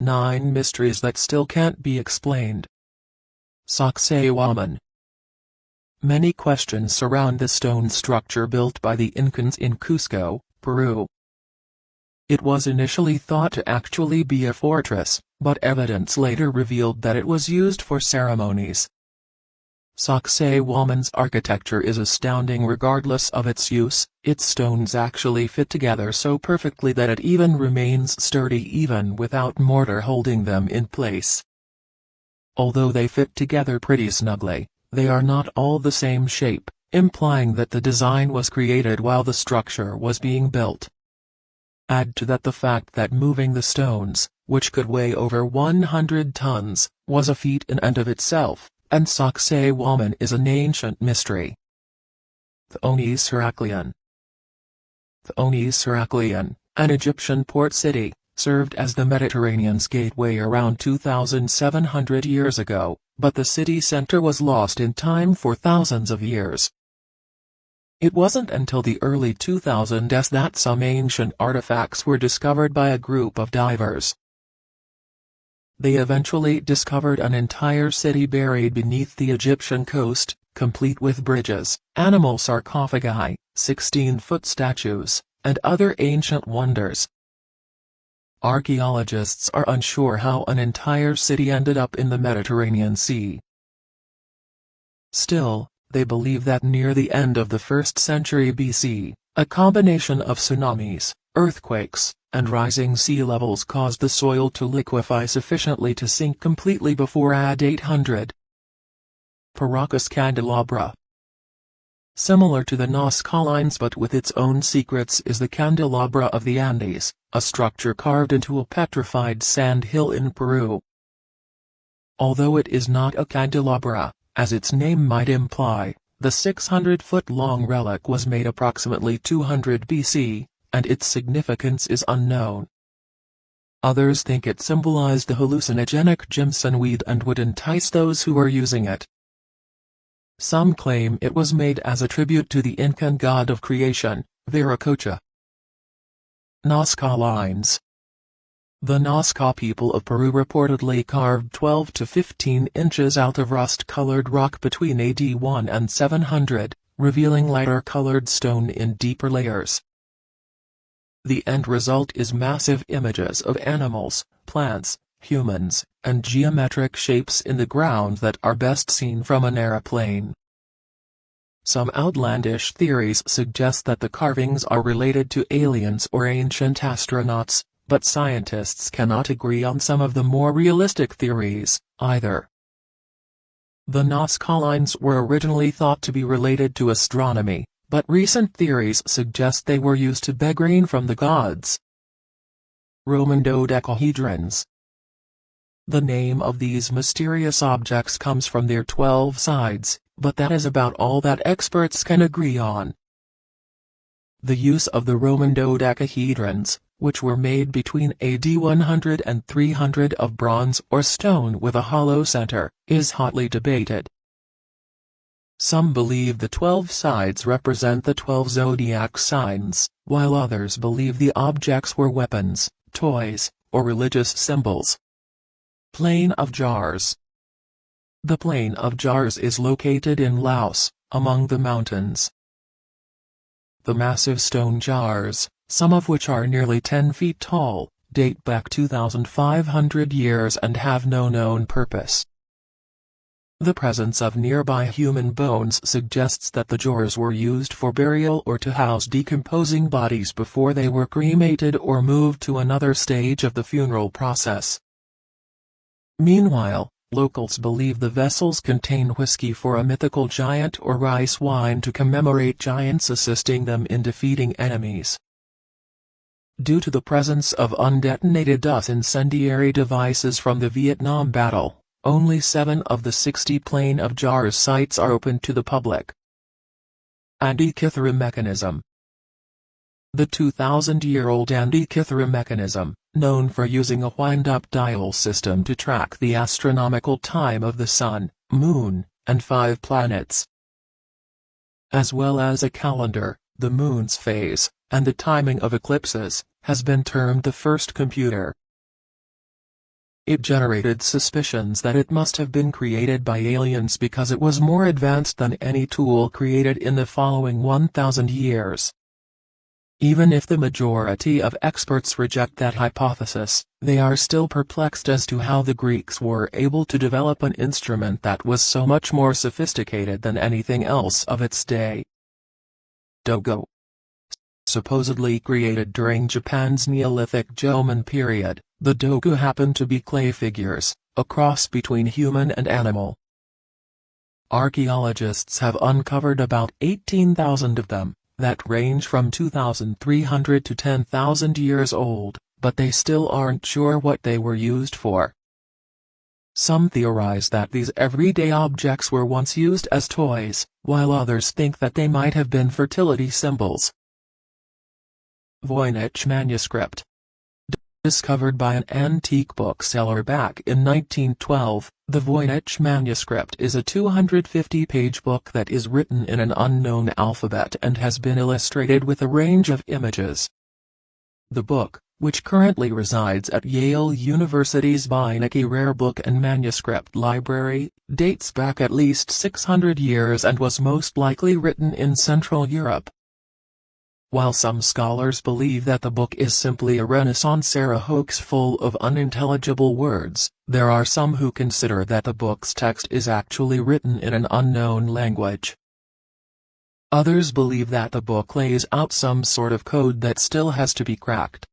9 mysteries that still can't be explained. Sacsayhuaman. Many questions surround the stone structure built by the Incans in Cusco, Peru. It was initially thought to actually be a fortress, but evidence later revealed that it was used for ceremonies. Sacsayhuaman's architecture is astounding regardless of its use. Its stones actually fit together so perfectly that it even remains sturdy even without mortar holding them in place. Although they fit together pretty snugly, they are not all the same shape, implying that the design was created while the structure was being built. Add to that the fact that moving the stones, which could weigh over 100 tons, was a feat in and of itself, and Sacsayhuaman is an ancient mystery. Astonished. Astonished, an Egyptian port city, served as the Mediterranean's gateway around 2,700 years ago, but the city center was lost in time for thousands of years. It wasn't until the early 2000s that some ancient artifacts were discovered by a group of divers. They eventually discovered an entire city buried beneath the Egyptian coast, complete with bridges, animal sarcophagi, 16-foot statues, and other ancient wonders. Archaeologists are unsure how an entire city ended up in the Mediterranean Sea. Still, they believe that near the end of the 1st century BC, a combination of tsunamis, earthquakes, and rising sea levels caused the soil to liquefy sufficiently to sink completely before AD 800. Paracas candelabra. Similar to the Nazca lines but with its own secrets is the candelabra of the Andes, a structure carved into a petrified sand hill in Peru. Although it is not a candelabra, as its name might imply, the 600-foot-long relic was made approximately 200 BC, and its significance is unknown. Others think it symbolized the hallucinogenic Jimson weed and would entice those who were using it. Some claim it was made as a tribute to the Incan god of creation, Viracocha. Nazca lines. The Nazca people of Peru reportedly carved 12 to 15 inches out of rust-colored rock between AD 1 and 700, revealing lighter-colored stone in deeper layers. The end result is massive images of animals, plants, humans, and geometric shapes in the ground that are best seen from an airplane. Some outlandish theories suggest that the carvings are related to aliens or ancient astronauts, but scientists cannot agree on some of the more realistic theories, either. The Nazca lines were originally thought to be related to astronomy, but recent theories suggest they were used to beg rain from the gods. Roman dodecahedrons. The name of these mysterious objects comes from their 12 sides, but that is about all that experts can agree on. The use of the Roman dodecahedrons, which were made between AD 100 and 300 of bronze or stone with a hollow center, is hotly debated. Some believe the 12 sides represent the 12 zodiac signs, while others believe the objects were weapons, toys, or religious symbols. Plain of Jars. The Plain of Jars is located in Laos, among the mountains. The massive stone jars, some of which are nearly 10 feet tall, date back 2,500 years and have no known purpose. The presence of nearby human bones suggests that the jars were used for burial or to house decomposing bodies before they were cremated or moved to another stage of the funeral process. Meanwhile, locals believe the vessels contain whiskey for a mythical giant or rice wine to commemorate giants assisting them in defeating enemies. Due to the presence of undetonated incendiary devices from the Vietnam battle, only 7 of the 60 Plain of Jars sites are open to the public. Antikythera mechanism. The 2,000-year-old Antikythera mechanism, known for using a wind-up dial system to track the astronomical time of the Sun, Moon, and 5 planets, as well as a calendar, the Moon's phase, and the timing of eclipses, has been termed the first computer. it generated suspicions that it must have been created by aliens because it was more advanced than any tool created in the following 1,000 years. Even if the majority of experts reject that hypothesis, they are still perplexed as to how the Greeks were able to develop an instrument that was so much more sophisticated than anything else of its day. Dogo. Supposedly created during Japan's Neolithic Jomon period, the dogu happened to be clay figures, a cross between human and animal. Archaeologists have uncovered about 18,000 of them, that range from 2,300 to 10,000 years old, but they still aren't sure what they were used for. Some theorize that these everyday objects were once used as toys, while others think that they might have been fertility symbols. Voynich manuscript. Discovered by an antique bookseller back in 1912, the Voynich manuscript is a 250-page book that is written in an unknown alphabet and has been illustrated with a range of images. The book, which currently resides at Yale University's Beinecke Rare Book and Manuscript Library, dates back at least 600 years and was most likely written in Central Europe. While some scholars believe that the book is simply a Renaissance-era hoax full of unintelligible words, there are some who consider that the book's text is actually written in an unknown language. Others believe that the book lays out some sort of code that still has to be cracked.